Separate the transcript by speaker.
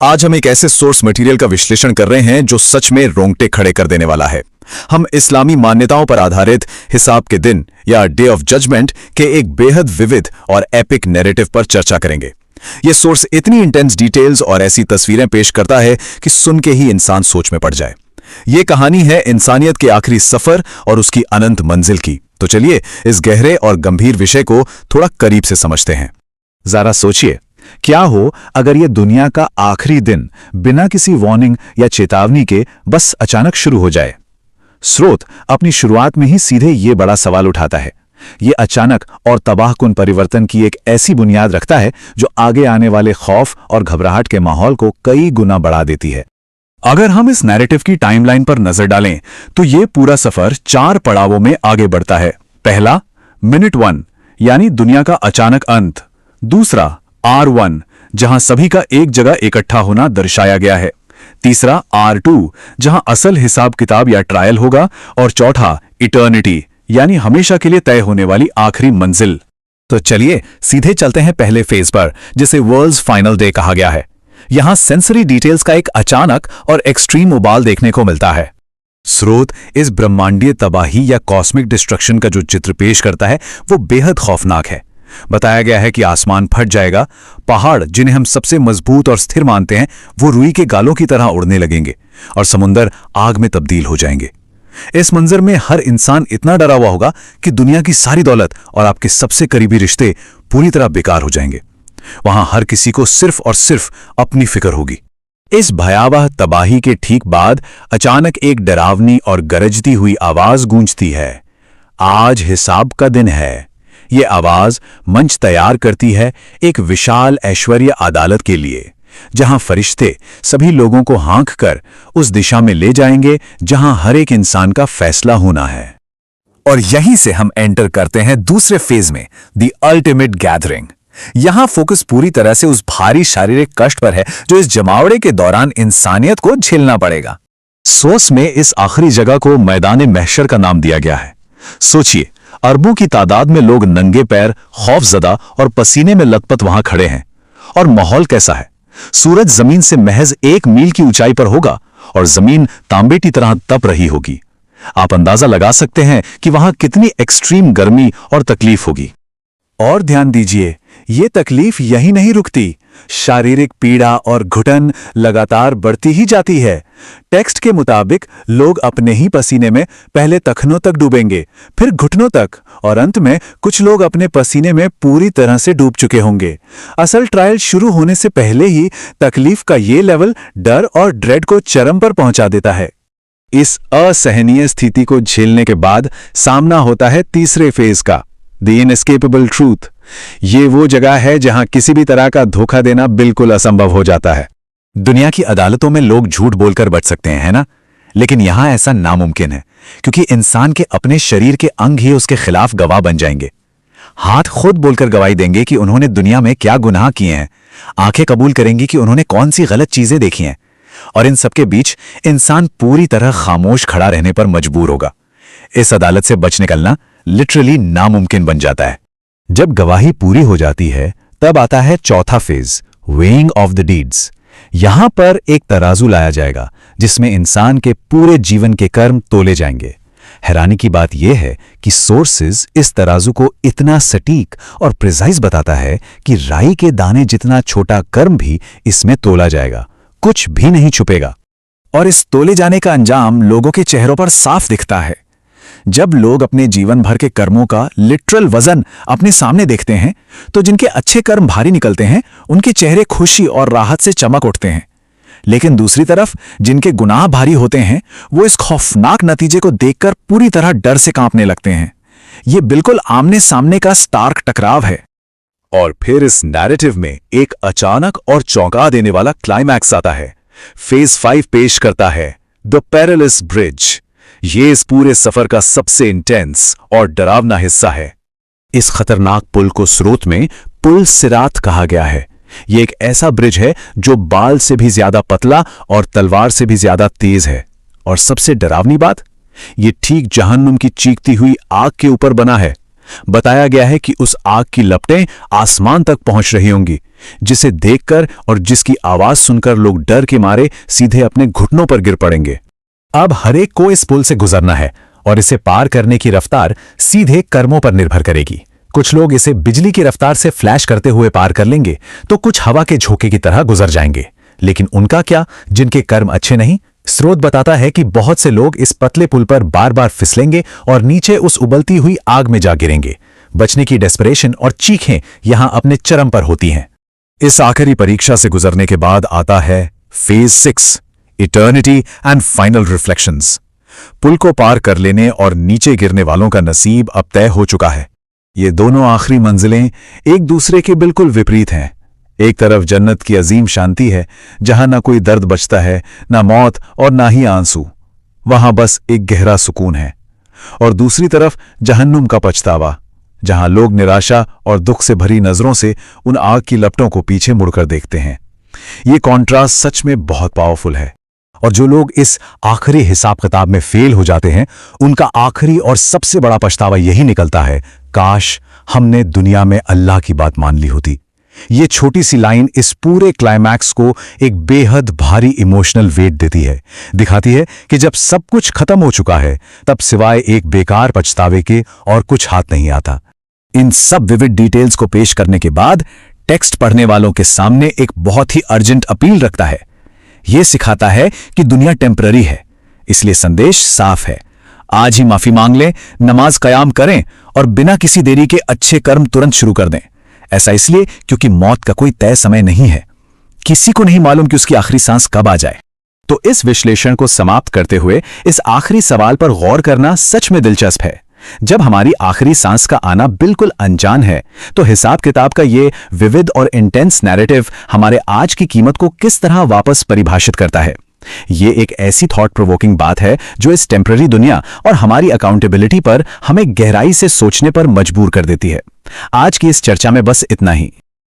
Speaker 1: आज हम एक ऐसे सोर्स मटेरियल का विश्लेषण कर रहे हैं जो सच में रोंगटे खड़े कर देने वाला है। हम इस्लामी मान्यताओं पर आधारित हिसाब के दिन या डे ऑफ जजमेंट के एक बेहद विविध और एपिक नैरेटिव पर चर्चा करेंगे। यह सोर्स इतनी इंटेंस डिटेल्स और ऐसी तस्वीरें पेश करता है कि सुन के ही इंसान सोच में पड़ जाए। ये कहानी है इंसानियत के आखिरी सफर और उसकी अनंत मंजिल की। तो चलिए इस गहरे और गंभीर विषय को थोड़ा करीब से समझते हैं।
Speaker 2: जरा सोचिए, क्या हो अगर ये दुनिया का आखिरी दिन बिना किसी वार्निंग या चेतावनी के बस अचानक शुरू हो जाए। स्रोत अपनी शुरुआत में ही सीधे ये बड़ा सवाल उठाता है। ये अचानक और तबाहकुन परिवर्तन की एक ऐसी बुनियाद रखता है जो आगे आने वाले खौफ और घबराहट के माहौल को कई गुना बढ़ा देती है। अगर हम इस नैरेटिव की टाइमलाइन पर नजर डालें तो ये पूरा सफर 4 पड़ावों में आगे बढ़ता है। पहला, मिनट 1 यानी दुनिया का अचानक अंत। दूसरा, R1 जहां सभी का एक जगह इकट्ठा होना दर्शाया गया है। तीसरा, R2 जहां असल हिसाब किताब या ट्रायल होगा। और चौथा, इटर्निटी यानी हमेशा के लिए तय होने वाली आखिरी मंजिल।
Speaker 1: तो चलिए सीधे चलते हैं पहले फेज पर, जिसे वर्ल्ड्स फाइनल डे कहा गया है। यहां सेंसरी डिटेल्स का एक अचानक और एक्सट्रीम उबाल देखने को मिलता है। स्रोत इस ब्रह्मांडीय तबाही या कॉस्मिक डिस्ट्रक्शन का जो चित्र पेश करता है वो बेहद खौफनाक है। बताया गया है कि आसमान फट जाएगा, पहाड़ जिन्हें हम सबसे मजबूत और स्थिर मानते हैं वो रुई के गालों की तरह उड़ने लगेंगे और समुंदर आग में तब्दील हो जाएंगे। इस मंजर में हर इंसान इतना डरा हुआ होगा कि दुनिया की सारी दौलत और आपके सबसे करीबी रिश्ते पूरी तरह बेकार हो जाएंगे। वहां हर किसी को सिर्फ और सिर्फ अपनी फिक्र होगी। इस भयावह तबाही के ठीक बाद अचानक एक डरावनी और गरजती हुई आवाज गूंजती है, आज हिसाब का दिन है। ये आवाज मंच तैयार करती है एक विशाल ऐश्वर्य अदालत के लिए, जहां फरिश्ते सभी लोगों को हाँक कर उस दिशा में ले जाएंगे जहां हर एक इंसान का फैसला होना है।
Speaker 2: और यहीं से हम एंटर करते हैं दूसरे फेज में, द अल्टीमेट गैदरिंग। यहां फोकस पूरी तरह से उस भारी शारीरिक कष्ट पर है जो इस जमावड़े के दौरान इंसानियत को झेलना पड़ेगा। सोर्स में इस आखिरी जगह को मैदान महशर का नाम दिया गया है। सोचिए, अरबों की तादाद में लोग नंगे पैर, खौफजदा और पसीने में लथपथ वहां खड़े हैं। और माहौल कैसा है? सूरज जमीन से महज 1 मील की ऊंचाई पर होगा और जमीन तांबे की तरह तप रही होगी। आप अंदाजा लगा सकते हैं कि वहां कितनी एक्सट्रीम गर्मी और तकलीफ होगी। और ध्यान दीजिए, ये तकलीफ यही नहीं रुकती। शारीरिक पीड़ा और घुटन लगातार बढ़ती ही जाती है। टेक्स्ट के मुताबिक लोग अपने ही पसीने में पहले तखनों तक डूबेंगे, फिर घुटनों तक, और अंत में कुछ लोग अपने पसीने में पूरी तरह से डूब चुके होंगे। असल ट्रायल शुरू होने से पहले ही तकलीफ का ये लेवल डर और ड्रेड को चरम पर पहुंचा देता है। इस असहनीय स्थिति को झेलने के बाद सामना होता है तीसरे फेज का, द इनएस्केपेबल ट्रूथ। ये वो जगह है जहां किसी भी तरह का धोखा देना बिल्कुल असंभव हो जाता है। दुनिया की अदालतों में लोग झूठ बोलकर बच सकते हैं, है ना? लेकिन यहां ऐसा नामुमकिन है, क्योंकि इंसान के अपने शरीर के अंग ही उसके खिलाफ गवाह बन जाएंगे। हाथ खुद बोलकर गवाही देंगे कि उन्होंने दुनिया में क्या गुनाह किए हैं। आंखें कबूल करेंगी कि उन्होंने कौन सी गलत चीजें देखी हैं। और इन सबके बीच इंसान पूरी तरह खामोश खड़ा रहने पर मजबूर होगा। इस अदालत से बच निकलना लिटरली नामुमकिन बन जाता है। जब गवाही पूरी हो जाती है तब आता है चौथा phase, weighing of the deeds. यहां पर एक तराजू लाया जाएगा जिसमें इंसान के पूरे जीवन के कर्म तोले जाएंगे। हैरानी की बात यह है कि सोर्सेज इस तराजू को इतना सटीक और प्रिसाइज बताता है कि राई के दाने जितना छोटा कर्म भी इसमें तोला जाएगा, कुछ भी नहीं छुपेगा। और इस तोले जाने का अंजाम लोगों के चेहरों पर साफ दिखता है। जब लोग अपने जीवन भर के कर्मों का लिटरल वजन अपने सामने देखते हैं तो जिनके अच्छे कर्म भारी निकलते हैं उनके चेहरे खुशी और राहत से चमक उठते हैं। लेकिन दूसरी तरफ जिनके गुनाह भारी होते हैं वो इस खौफनाक नतीजे को देखकर पूरी तरह डर से कांपने लगते हैं। ये बिल्कुल आमने सामने का स्टार्क टकराव है।
Speaker 1: और फिर इस नैरेटिव में एक अचानक और चौंका देने वाला क्लाइमैक्स आता है। फेज 5 पेश करता है द पेरिलस ब्रिज। ये इस पूरे सफर का सबसे इंटेंस और डरावना हिस्सा है। इस खतरनाक पुल को स्रोत में पुल सिरात कहा गया है। ये एक ऐसा ब्रिज है जो बाल से भी ज्यादा पतला और तलवार से भी ज्यादा तेज है। और सबसे डरावनी बात, ये ठीक जहन्नुम की चीखती हुई आग के ऊपर बना है। बताया गया है कि उस आग की लपटें आसमान तक पहुंच रही होंगी, जिसे देखकर और जिसकी आवाज सुनकर लोग डर के मारे सीधे अपने घुटनों पर गिर पड़ेंगे। अब हरेक को इस पुल से गुजरना है और इसे पार करने की रफ्तार सीधे कर्मों पर निर्भर करेगी। कुछ लोग इसे बिजली की रफ्तार से फ्लैश करते हुए पार कर लेंगे, तो कुछ हवा के झोंके की तरह गुजर जाएंगे। लेकिन उनका क्या, जिनके कर्म अच्छे नहीं? स्रोत बताता है कि बहुत से लोग इस पतले पुल पर बार बार फिसलेंगे और नीचे उस उबलती हुई आग में जा गिरेंगे। बचने की डेस्परेशन और चीखें यहां अपने चरम पर होती हैं। इस आखिरी परीक्षा से गुजरने के बाद आता है phase 6, eternity and final reflections. पुल को पार कर लेने और नीचे गिरने वालों का नसीब अब तय हो चुका है। ये दोनों आखिरी मंजिलें एक दूसरे के बिल्कुल विपरीत हैं। एक तरफ जन्नत की अजीम शांति है, जहां ना कोई दर्द बचता है, ना मौत और ना ही आंसू, वहां बस एक गहरा सुकून है। और दूसरी तरफ जहन्नुम का पछतावा, जहां लोग निराशा और दुख से भरी नजरों से उन आग की लपटों को पीछे मुड़कर देखते हैं। ये कॉन्ट्रास्ट सच में बहुत पावरफुल है। और जो लोग इस आखिरी हिसाब किताब में फेल हो जाते हैं, उनका आखिरी और सबसे बड़ा पछतावा यही निकलता है, काश हमने दुनिया में अल्लाह की बात मान ली होती। ये छोटी सी लाइन इस पूरे क्लाइमैक्स को एक बेहद भारी इमोशनल वेट देती है। दिखाती है कि जब सब कुछ खत्म हो चुका है, तब सिवाय एक बेकार पछतावे के और कुछ हाथ नहीं आता। इन सब विविड डिटेल्स को पेश करने के बाद टेक्स्ट पढ़ने वालों के सामने एक बहुत ही अर्जेंट अपील रखता है। यह सिखाता है कि दुनिया टेम्पररी है, इसलिए संदेश साफ है। आज ही माफी मांग लें, नमाज कयाम करें और बिना किसी देरी के अच्छे कर्म तुरंत शुरू कर दें। ऐसा इसलिए क्योंकि मौत का कोई तय समय नहीं है। किसी को नहीं मालूम कि उसकी आखिरी सांस कब आ जाए। तो इस विश्लेषण को समाप्त करते हुए इस आखिरी सवाल पर गौर करना सच में दिलचस्प है। जब हमारी आखिरी सांस का आना बिल्कुल अनजान है, तो हिसाब किताब का ये विविध और इंटेंस नैरेटिव हमारे आज की कीमत को किस तरह वापस परिभाषित करता है। ये एक ऐसी थॉट प्रोवोकिंग बात है जो इस टेम्पररी दुनिया और हमारी अकाउंटेबिलिटी पर हमें गहराई से सोचने पर मजबूर कर देती है। आज की इस चर्चा में बस इतना ही।